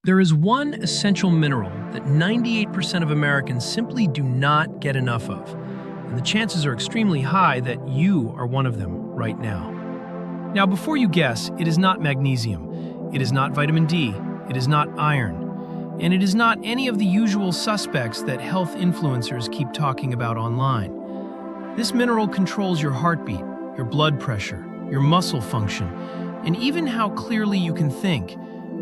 There is one essential mineral that 98% of Americans simply do not get enough of, and the chances are extremely high that you are one of them right now. Now, before you guess, it is not magnesium, it is not vitamin D, it is not iron, and it is not any of the usual suspects that health influencers keep talking about online. This mineral controls your heartbeat, your blood pressure, your muscle function, and even how clearly you can think.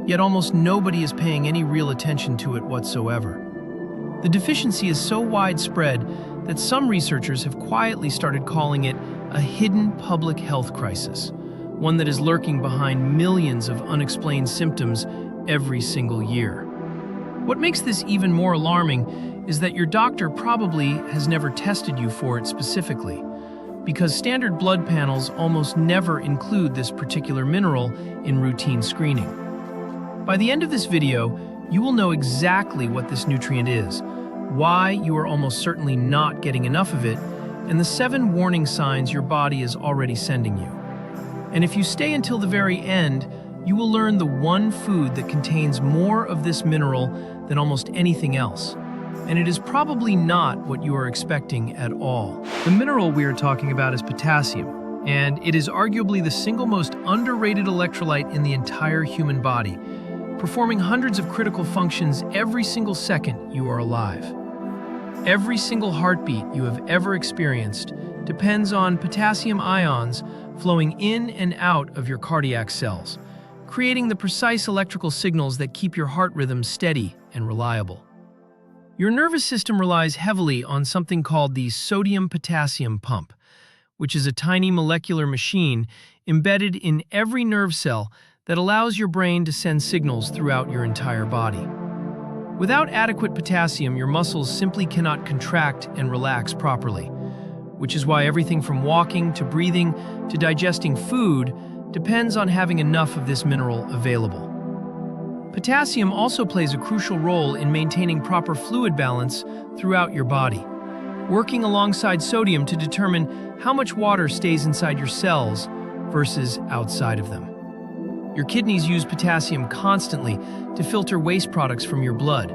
Yet almost nobody is paying any real attention to it whatsoever. The deficiency is so widespread that some researchers have quietly started calling it a hidden public health crisis, one that is lurking behind millions of unexplained symptoms every single year. What makes this even more alarming is that your doctor probably has never tested you for it specifically, because standard blood panels almost never include this particular mineral in routine screening. By the end of this video, you will know exactly what this nutrient is, why you are almost certainly not getting enough of it, and the 7 warning signs your body is already sending you. And if you stay until the very end, you will learn the one food that contains more of this mineral than almost anything else. And it is probably not what you are expecting at all. The mineral we are talking about is potassium, and it is arguably the single most underrated electrolyte in the entire human body, performing hundreds of critical functions every single second you are alive. Every single heartbeat you have ever experienced depends on potassium ions flowing in and out of your cardiac cells, creating the precise electrical signals that keep your heart rhythm steady and reliable. Your nervous system relies heavily on something called the sodium-potassium pump, which is a tiny molecular machine embedded in every nerve cell that allows your brain to send signals throughout your entire body. Without adequate potassium, your muscles simply cannot contract and relax properly, which is why everything from walking to breathing to digesting food depends on having enough of this mineral available. Potassium also plays a crucial role in maintaining proper fluid balance throughout your body, working alongside sodium to determine how much water stays inside your cells versus outside of them. Your kidneys use potassium constantly to filter waste products from your blood,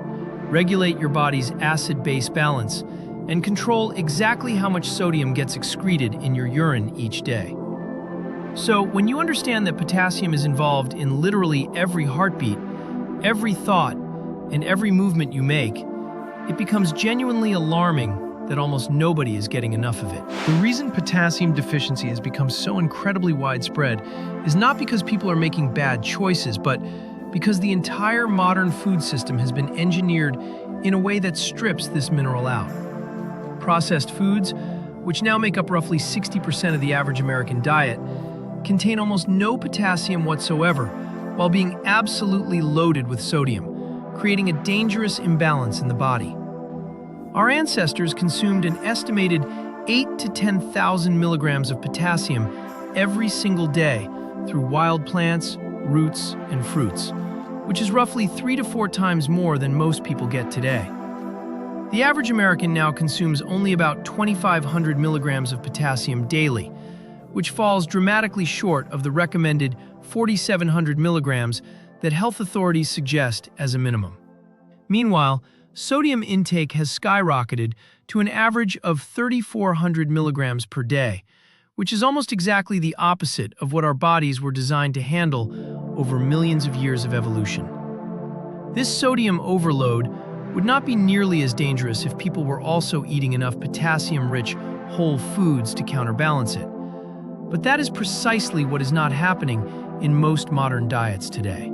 regulate your body's acid-base balance, and control exactly how much sodium gets excreted in your urine each day. So, when you understand that potassium is involved in literally every heartbeat, every thought, and every movement you make, it becomes genuinely alarming that almost nobody is getting enough of it. The reason potassium deficiency has become so incredibly widespread is not because people are making bad choices, but because the entire modern food system has been engineered in a way that strips this mineral out. Processed foods, which now make up roughly 60% of the average American diet, contain almost no potassium whatsoever, while being absolutely loaded with sodium, creating a dangerous imbalance in the body. Our ancestors consumed an estimated 8 to 10,000 milligrams of potassium every single day through wild plants, roots, and fruits, which is roughly 3 to 4 times more than most people get today. The average American now consumes only about 2,500 milligrams of potassium daily, which falls dramatically short of the recommended 4,700 milligrams that health authorities suggest as a minimum. Meanwhile, sodium intake has skyrocketed to an average of 3,400 milligrams per day, which is almost exactly the opposite of what our bodies were designed to handle over millions of years of evolution. This sodium overload would not be nearly as dangerous if people were also eating enough potassium-rich whole foods to counterbalance it. But that is precisely what is not happening in most modern diets today.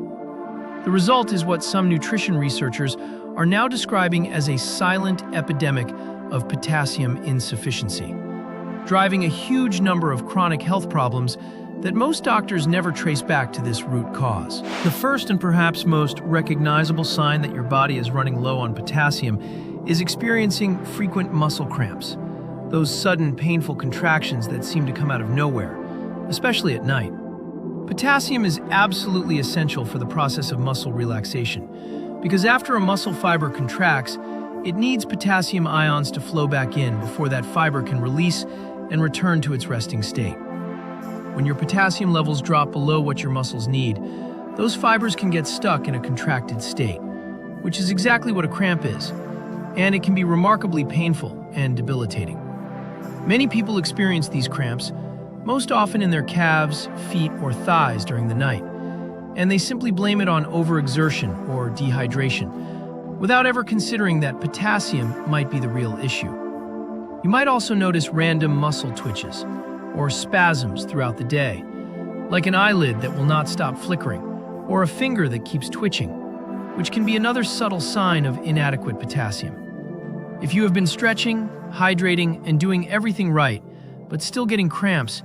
The result is what some nutrition researchers are now describing as a silent epidemic of potassium insufficiency, driving a huge number of chronic health problems that most doctors never trace back to this root cause. The first and perhaps most recognizable sign that your body is running low on potassium is experiencing frequent muscle cramps, those sudden painful contractions that seem to come out of nowhere, especially at night. Potassium is absolutely essential for the process of muscle relaxation, because after a muscle fiber contracts, it needs potassium ions to flow back in before that fiber can release and return to its resting state. When your potassium levels drop below what your muscles need, those fibers can get stuck in a contracted state, which is exactly what a cramp is, and it can be remarkably painful and debilitating. Many people experience these cramps, most often in their calves, feet, or thighs during the night, and they simply blame it on overexertion or dehydration, without ever considering that potassium might be the real issue. You might also notice random muscle twitches or spasms throughout the day, like an eyelid that will not stop flickering, or a finger that keeps twitching, which can be another subtle sign of inadequate potassium. If you have been stretching, hydrating, and doing everything right, but still getting cramps,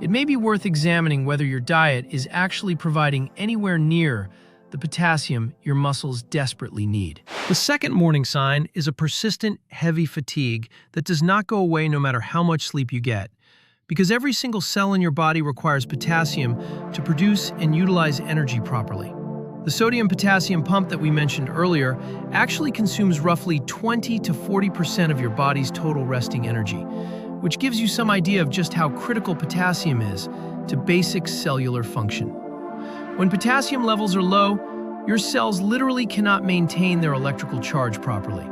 it may be worth examining whether your diet is actually providing anywhere near the potassium your muscles desperately need. The second warning sign is a persistent, heavy fatigue that does not go away no matter how much sleep you get, because every single cell in your body requires potassium to produce and utilize energy properly. The sodium-potassium pump that we mentioned earlier actually consumes roughly 20 to 40% of your body's total resting energy, which gives you some idea of just how critical potassium is to basic cellular function. When potassium levels are low, your cells literally cannot maintain their electrical charge properly,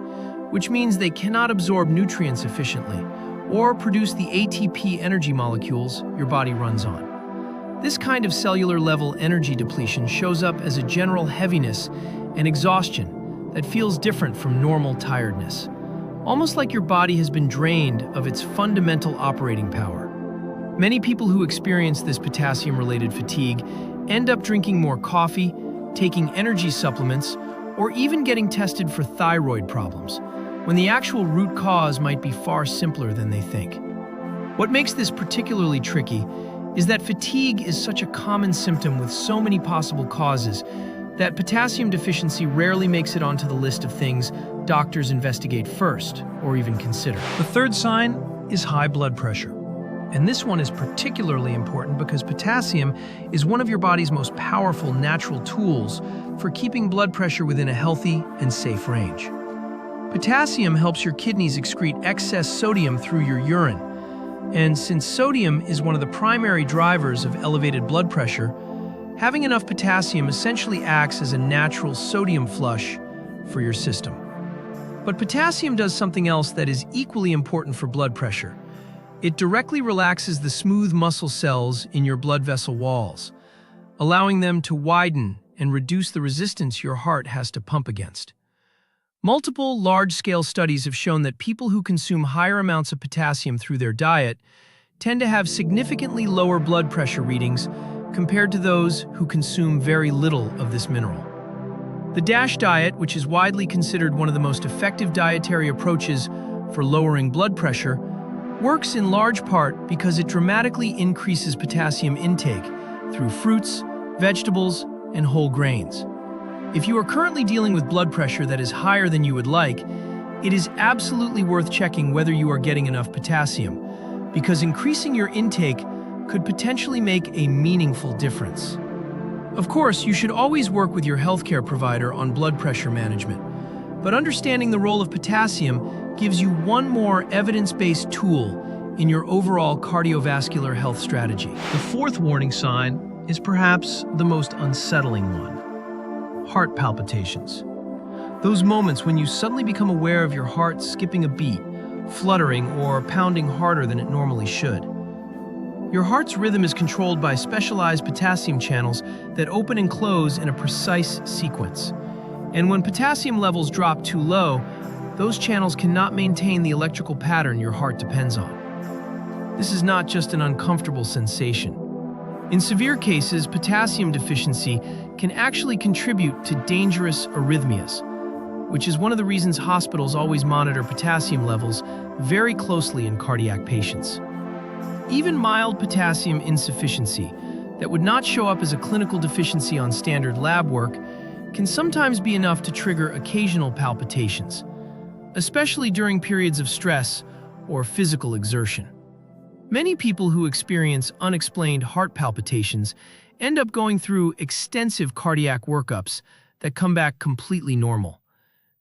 which means they cannot absorb nutrients efficiently or produce the ATP energy molecules your body runs on. This kind of cellular-level energy depletion shows up as a general heaviness and exhaustion that feels different from normal tiredness, almost like your body has been drained of its fundamental operating power. Many people who experience this potassium-related fatigue end up drinking more coffee, taking energy supplements, or even getting tested for thyroid problems, when the actual root cause might be far simpler than they think. What makes this particularly tricky is that fatigue is such a common symptom with so many possible causes that potassium deficiency rarely makes it onto the list of things doctors investigate first or even consider. The third sign is high blood pressure. And this one is particularly important because potassium is one of your body's most powerful natural tools for keeping blood pressure within a healthy and safe range. Potassium helps your kidneys excrete excess sodium through your urine. And since sodium is one of the primary drivers of elevated blood pressure, having enough potassium essentially acts as a natural sodium flush for your system. But potassium does something else that is equally important for blood pressure. It directly relaxes the smooth muscle cells in your blood vessel walls, allowing them to widen and reduce the resistance your heart has to pump against. Multiple large-scale studies have shown that people who consume higher amounts of potassium through their diet tend to have significantly lower blood pressure readings compared to those who consume very little of this mineral. The DASH diet, which is widely considered one of the most effective dietary approaches for lowering blood pressure, works in large part because it dramatically increases potassium intake through fruits, vegetables, and whole grains. If you are currently dealing with blood pressure that is higher than you would like, it is absolutely worth checking whether you are getting enough potassium, because increasing your intake could potentially make a meaningful difference. Of course, you should always work with your healthcare provider on blood pressure management, but understanding the role of potassium gives you one more evidence-based tool in your overall cardiovascular health strategy. The fourth warning sign is perhaps the most unsettling one: heart palpitations. Those moments when you suddenly become aware of your heart skipping a beat, fluttering, or pounding harder than it normally should. Your heart's rhythm is controlled by specialized potassium channels that open and close in a precise sequence. And when potassium levels drop too low, those channels cannot maintain the electrical pattern your heart depends on. This is not just an uncomfortable sensation. In severe cases, potassium deficiency can actually contribute to dangerous arrhythmias, which is one of the reasons hospitals always monitor potassium levels very closely in cardiac patients. Even mild potassium insufficiency that would not show up as a clinical deficiency on standard lab work can sometimes be enough to trigger occasional palpitations, especially during periods of stress or physical exertion. Many people who experience unexplained heart palpitations end up going through extensive cardiac workups that come back completely normal,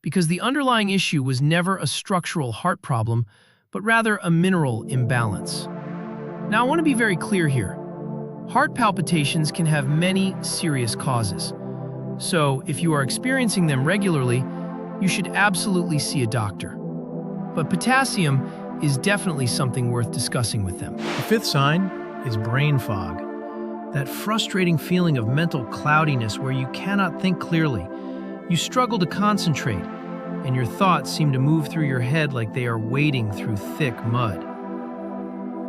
because the underlying issue was never a structural heart problem, but rather a mineral imbalance. Now, I want to be very clear here. Heart palpitations can have many serious causes. So, if you are experiencing them regularly, you should absolutely see a doctor. But potassium is definitely something worth discussing with them. The fifth sign is brain fog. That frustrating feeling of mental cloudiness where you cannot think clearly. You struggle to concentrate, and your thoughts seem to move through your head like they are wading through thick mud.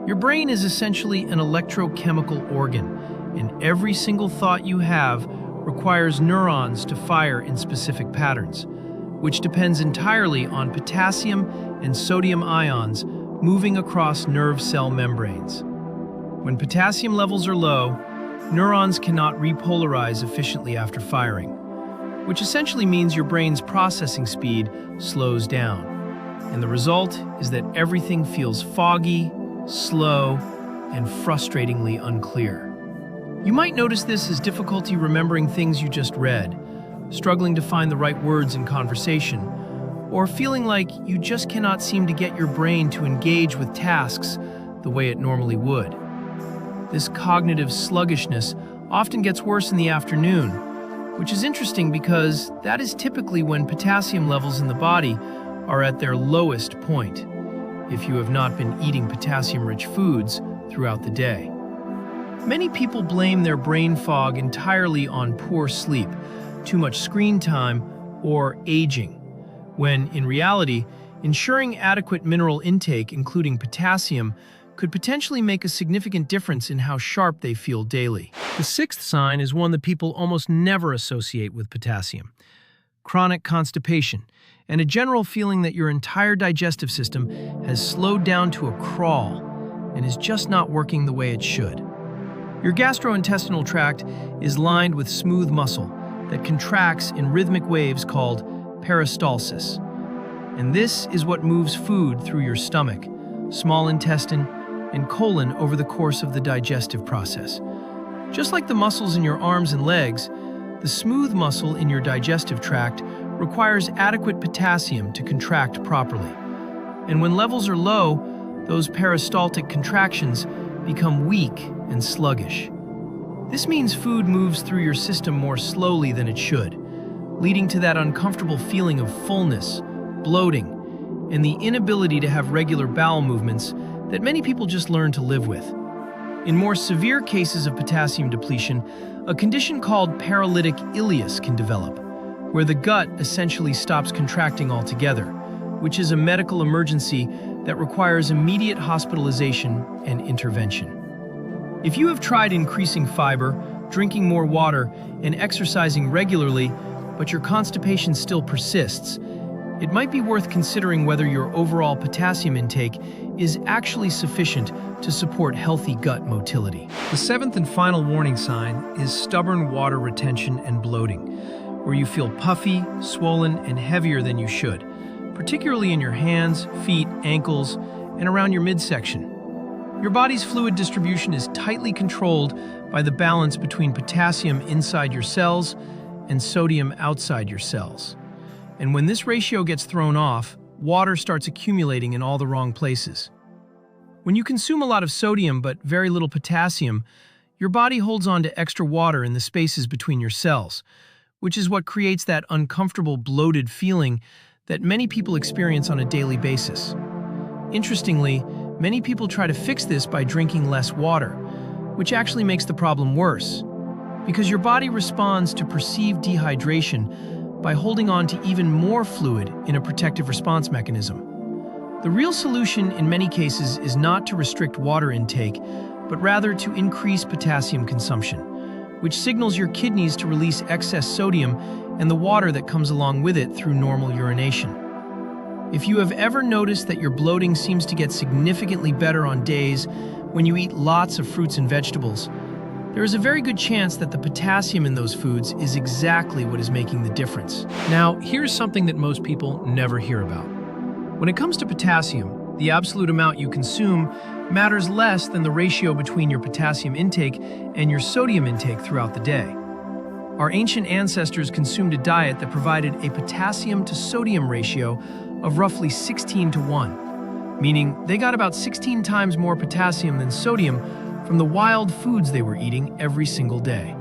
Your brain is essentially an electrochemical organ, and every single thought you have requires neurons to fire in specific patterns, which depends entirely on potassium and sodium ions moving across nerve cell membranes. When potassium levels are low, neurons cannot repolarize efficiently after firing, which essentially means your brain's processing speed slows down. And the result is that everything feels foggy, slow, and frustratingly unclear. You might notice this as difficulty remembering things you just read, struggling to find the right words in conversation, or feeling like you just cannot seem to get your brain to engage with tasks the way it normally would. This cognitive sluggishness often gets worse in the afternoon, which is interesting because that is typically when potassium levels in the body are at their lowest point, if you have not been eating potassium-rich foods throughout the day. Many people blame their brain fog entirely on poor sleep, too much screen time, or aging, when in reality, ensuring adequate mineral intake, including potassium, could potentially make a significant difference in how sharp they feel daily. The sixth sign is one that people almost never associate with potassium: chronic constipation, and a general feeling that your entire digestive system has slowed down to a crawl and is just not working the way it should. Your gastrointestinal tract is lined with smooth muscle that contracts in rhythmic waves called peristalsis. And this is what moves food through your stomach, small intestine, and colon over the course of the digestive process. Just like the muscles in your arms and legs, the smooth muscle in your digestive tract requires adequate potassium to contract properly. And when levels are low, those peristaltic contractions become weak and sluggish. This means food moves through your system more slowly than it should, leading to that uncomfortable feeling of fullness, bloating, and the inability to have regular bowel movements that many people just learn to live with. In more severe cases of potassium depletion, a condition called paralytic ileus can develop, where the gut essentially stops contracting altogether, which is a medical emergency that requires immediate hospitalization and intervention. If you have tried increasing fiber, drinking more water, and exercising regularly, but your constipation still persists, it might be worth considering whether your overall potassium intake is actually sufficient to support healthy gut motility. The seventh and final warning sign is stubborn water retention and bloating, where you feel puffy, swollen, and heavier than you should, particularly in your hands, feet, ankles, and around your midsection. Your body's fluid distribution is tightly controlled by the balance between potassium inside your cells and sodium outside your cells. And when this ratio gets thrown off, water starts accumulating in all the wrong places. When you consume a lot of sodium but very little potassium, your body holds on to extra water in the spaces between your cells, which is what creates that uncomfortable, bloated feeling that many people experience on a daily basis. Interestingly, many people try to fix this by drinking less water, which actually makes the problem worse, because your body responds to perceived dehydration by holding on to even more fluid in a protective response mechanism. The real solution in many cases is not to restrict water intake, but rather to increase potassium consumption, which signals your kidneys to release excess sodium and the water that comes along with it through normal urination. If you have ever noticed that your bloating seems to get significantly better on days when you eat lots of fruits and vegetables, there is a very good chance that the potassium in those foods is exactly what is making the difference. Now, here's something that most people never hear about. When it comes to potassium, the absolute amount you consume matters less than the ratio between your potassium intake and your sodium intake throughout the day. Our ancient ancestors consumed a diet that provided a potassium to sodium ratio of roughly 16 to 1, meaning they got about 16 times more potassium than sodium from the wild foods they were eating every single day.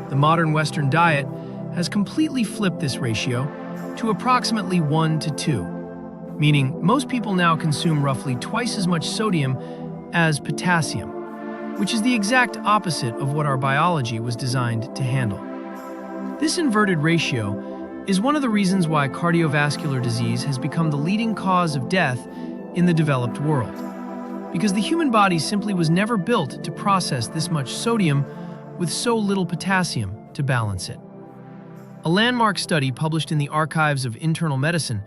The modern Western diet has completely flipped this ratio to approximately 1 to 2, meaning most people now consume roughly twice as much sodium as potassium, which is the exact opposite of what our biology was designed to handle. This inverted ratio is one of the reasons why cardiovascular disease has become the leading cause of death in the developed world, because the human body simply was never built to process this much sodium with so little potassium to balance it. A landmark study published in the Archives of Internal Medicine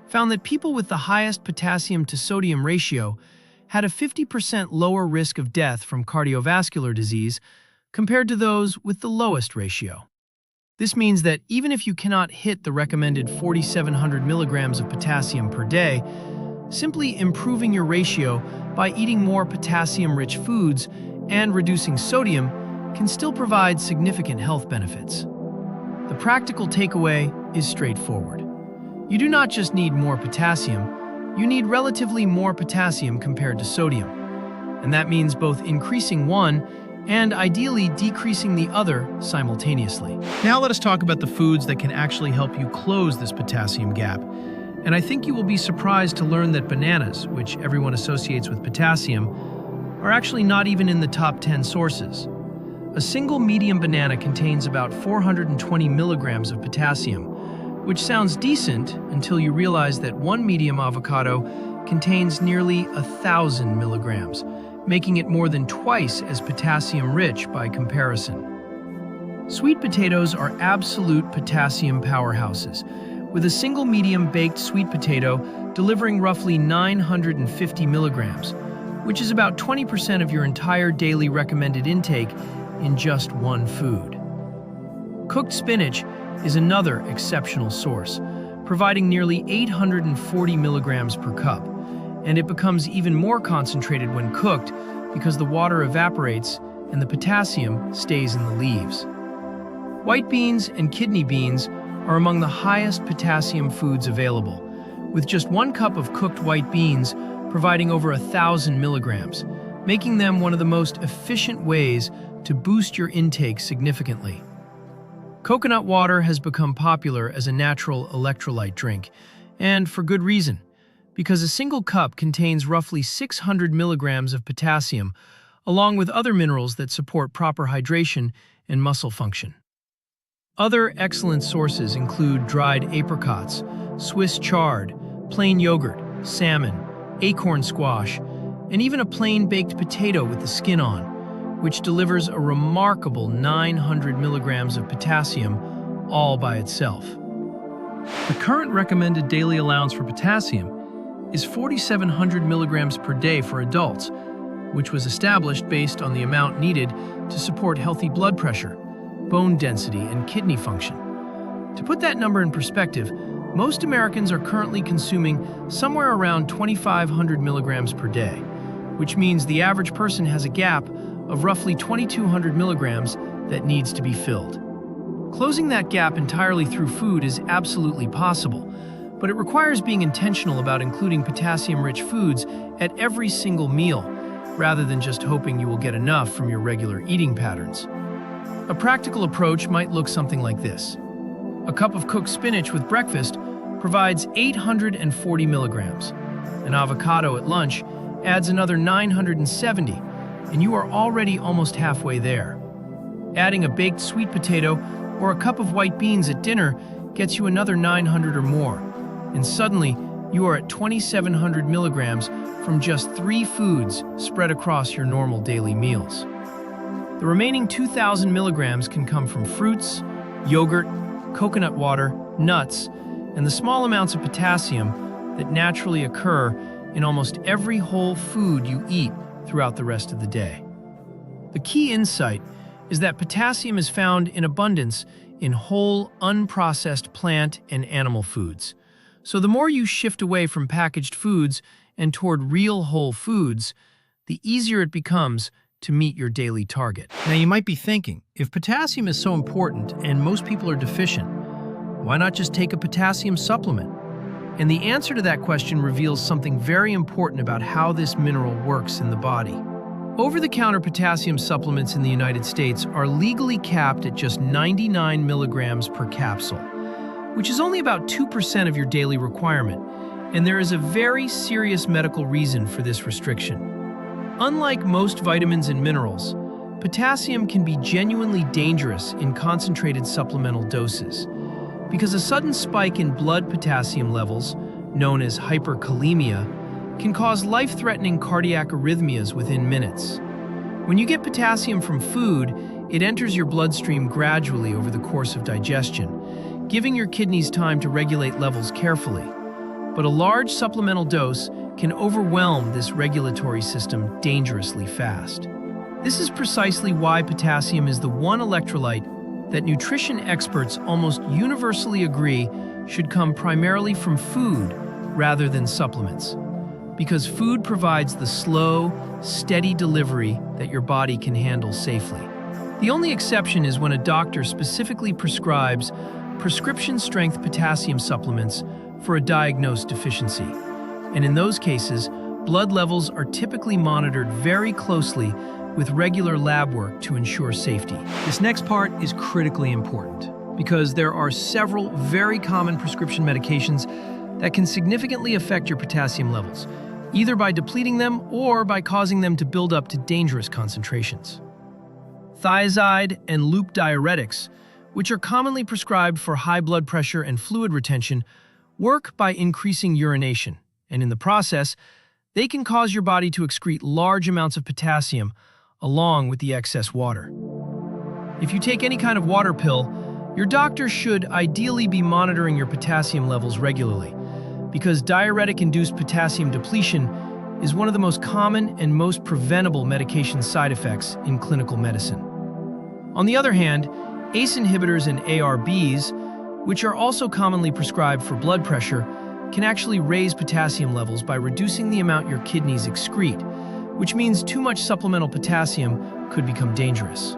found that people with the highest potassium to sodium ratio had a 50% lower risk of death from cardiovascular disease compared to those with the lowest ratio. This means that even if you cannot hit the recommended 4,700 milligrams of potassium per day, simply improving your ratio by eating more potassium-rich foods and reducing sodium can still provide significant health benefits. The practical takeaway is straightforward. You do not just need more potassium, you need relatively more potassium compared to sodium. And that means both increasing one and ideally decreasing the other simultaneously. Now let us talk about the foods that can actually help you close this potassium gap. And I think you will be surprised to learn that bananas, which everyone associates with potassium, are actually not even in the top 10 sources. A single medium banana contains about 420 milligrams of potassium, which sounds decent until you realize that one medium avocado contains nearly 1,000 milligrams, making it more than twice as potassium-rich by comparison. Sweet potatoes are absolute potassium powerhouses, with a single medium baked sweet potato delivering roughly 950 milligrams, which is about 20% of your entire daily recommended intake in just one food. Cooked spinach is another exceptional source, providing nearly 840 milligrams per cup, and it becomes even more concentrated when cooked because the water evaporates and the potassium stays in the leaves. White beans and kidney beans are among the highest potassium foods available, with just 1 cup of cooked white beans providing over 1,000 milligrams, making them one of the most efficient ways to boost your intake significantly. Coconut water has become popular as a natural electrolyte drink, and for good reason, because a single cup contains roughly 600 milligrams of potassium, along with other minerals that support proper hydration and muscle function. Other excellent sources include dried apricots, Swiss chard, plain yogurt, salmon, acorn squash, and even a plain baked potato with the skin on, which delivers a remarkable 900 milligrams of potassium all by itself. The current recommended daily allowance for potassium is 4,700 milligrams per day for adults, which was established based on the amount needed to support healthy blood pressure, bone density, and kidney function. To put that number in perspective, most Americans are currently consuming somewhere around 2,500 milligrams per day, which means the average person has a gap of roughly 2,200 milligrams that needs to be filled. Closing that gap entirely through food is absolutely possible, but it requires being intentional about including potassium-rich foods at every single meal, rather than just hoping you will get enough from your regular eating patterns. A practical approach might look something like this. A cup of cooked spinach with breakfast provides 840 milligrams. An avocado at lunch adds another 970, and you are already almost halfway there. Adding a baked sweet potato or a cup of white beans at dinner gets you another 900 or more, and suddenly you are at 2,700 milligrams from just 3 foods spread across your normal daily meals. The remaining 2,000 milligrams can come from fruits, yogurt, coconut water, nuts, and the small amounts of potassium that naturally occur in almost every whole food you eat throughout the rest of the day. The key insight is that potassium is found in abundance in whole, unprocessed plant and animal foods. So the more you shift away from packaged foods and toward real whole foods, the easier it becomes to meet your daily target. Now you might be thinking, if potassium is so important and most people are deficient, why not just take a potassium supplement? And the answer to that question reveals something very important about how this mineral works in the body. Over-the-counter potassium supplements in the United States are legally capped at just 99 milligrams per capsule, which is only about 2% of your daily requirement, and there is a very serious medical reason for this restriction. Unlike most vitamins and minerals, potassium can be genuinely dangerous in concentrated supplemental doses, because a sudden spike in blood potassium levels, known as hyperkalemia, can cause life-threatening cardiac arrhythmias within minutes. When you get potassium from food, it enters your bloodstream gradually over the course of digestion, giving your kidneys time to regulate levels carefully. But a large supplemental dose can overwhelm this regulatory system dangerously fast. This is precisely why potassium is the one electrolyte that nutrition experts almost universally agree should come primarily from food rather than supplements, because food provides the slow, steady delivery that your body can handle safely. The only exception is when a doctor specifically prescribes prescription-strength potassium supplements for a diagnosed deficiency. And in those cases, blood levels are typically monitored very closely with regular lab work to ensure safety. This next part is critically important because there are several very common prescription medications that can significantly affect your potassium levels, either by depleting them or by causing them to build up to dangerous concentrations. Thiazide and loop diuretics, which are commonly prescribed for high blood pressure and fluid retention, work by increasing urination, and in the process, they can cause your body to excrete large amounts of potassium along with the excess water. If you take any kind of water pill, your doctor should ideally be monitoring your potassium levels regularly, because diuretic-induced potassium depletion is one of the most common and most preventable medication side effects in clinical medicine. On the other hand, ACE inhibitors and ARBs, which are also commonly prescribed for blood pressure, can actually raise potassium levels by reducing the amount your kidneys excrete, which means too much supplemental potassium could become dangerous.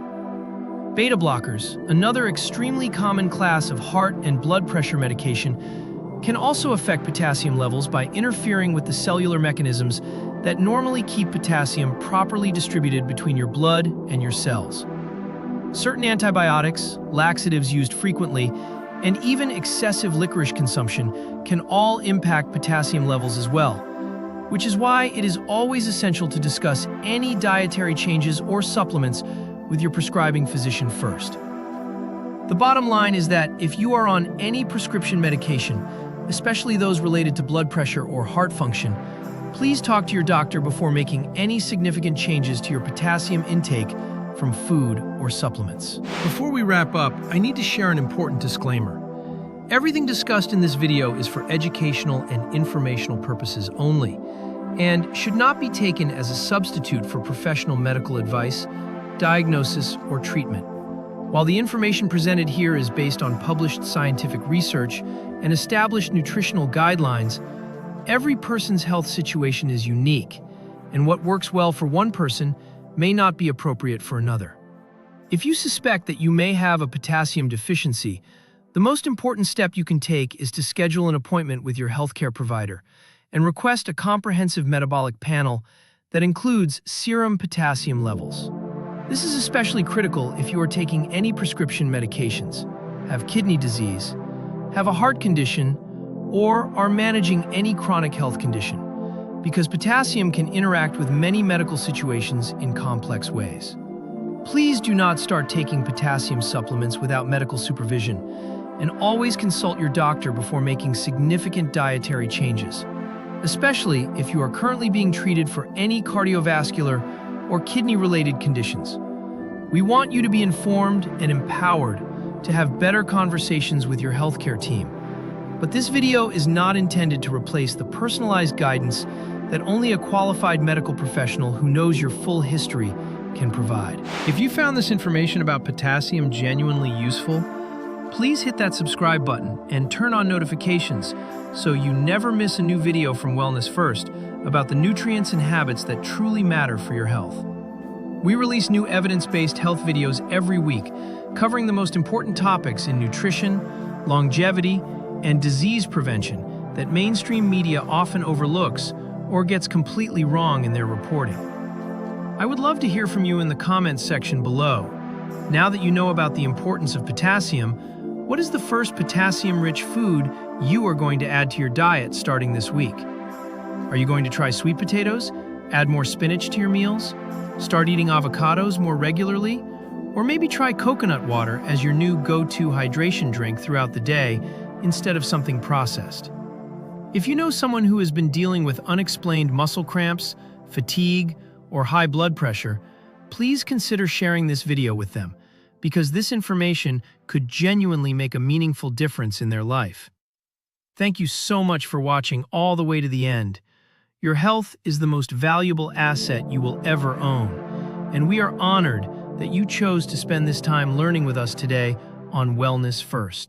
Beta blockers, another extremely common class of heart and blood pressure medication, can also affect potassium levels by interfering with the cellular mechanisms that normally keep potassium properly distributed between your blood and your cells. Certain antibiotics, laxatives used frequently, and even excessive licorice consumption can all impact potassium levels as well, which is why it is always essential to discuss any dietary changes or supplements with your prescribing physician first. The bottom line is that if you are on any prescription medication, especially those related to blood pressure or heart function, please talk to your doctor before making any significant changes to your potassium intake from food or supplements. Before we wrap up, I need to share an important disclaimer. Everything discussed in this video is for educational and informational purposes only, and should not be taken as a substitute for professional medical advice, diagnosis, or treatment. While the information presented here is based on published scientific research and established nutritional guidelines, every person's health situation is unique, and what works well for one person may not be appropriate for another. If you suspect that you may have a potassium deficiency, the most important step you can take is to schedule an appointment with your healthcare provider and request a comprehensive metabolic panel that includes serum potassium levels. This is especially critical if you are taking any prescription medications, have kidney disease, have a heart condition, or are managing any chronic health condition, because potassium can interact with many medical situations in complex ways. Please do not start taking potassium supplements without medical supervision, and always consult your doctor before making significant dietary changes, especially if you are currently being treated for any cardiovascular or kidney-related conditions. We want you to be informed and empowered to have better conversations with your healthcare team. But this video is not intended to replace the personalized guidance that only a qualified medical professional who knows your full history can provide. If you found this information about potassium genuinely useful, please hit that subscribe button and turn on notifications so you never miss a new video from Wellness First about the nutrients and habits that truly matter for your health. We release new evidence-based health videos every week, covering the most important topics in nutrition, longevity, and disease prevention that mainstream media often overlooks or gets completely wrong in their reporting. I would love to hear from you in the comments section below. Now that you know about the importance of potassium, what is the first potassium-rich food you are going to add to your diet starting this week? Are you going to try sweet potatoes? Add more spinach to your meals? Start eating avocados more regularly? Or maybe try coconut water as your new go-to hydration drink throughout the day instead of something processed. If you know someone who has been dealing with unexplained muscle cramps, fatigue, or high blood pressure, please consider sharing this video with them, because this information could genuinely make a meaningful difference in their life. Thank you so much for watching all the way to the end. Your health is the most valuable asset you will ever own, and we are honored that you chose to spend this time learning with us today on Wellness First.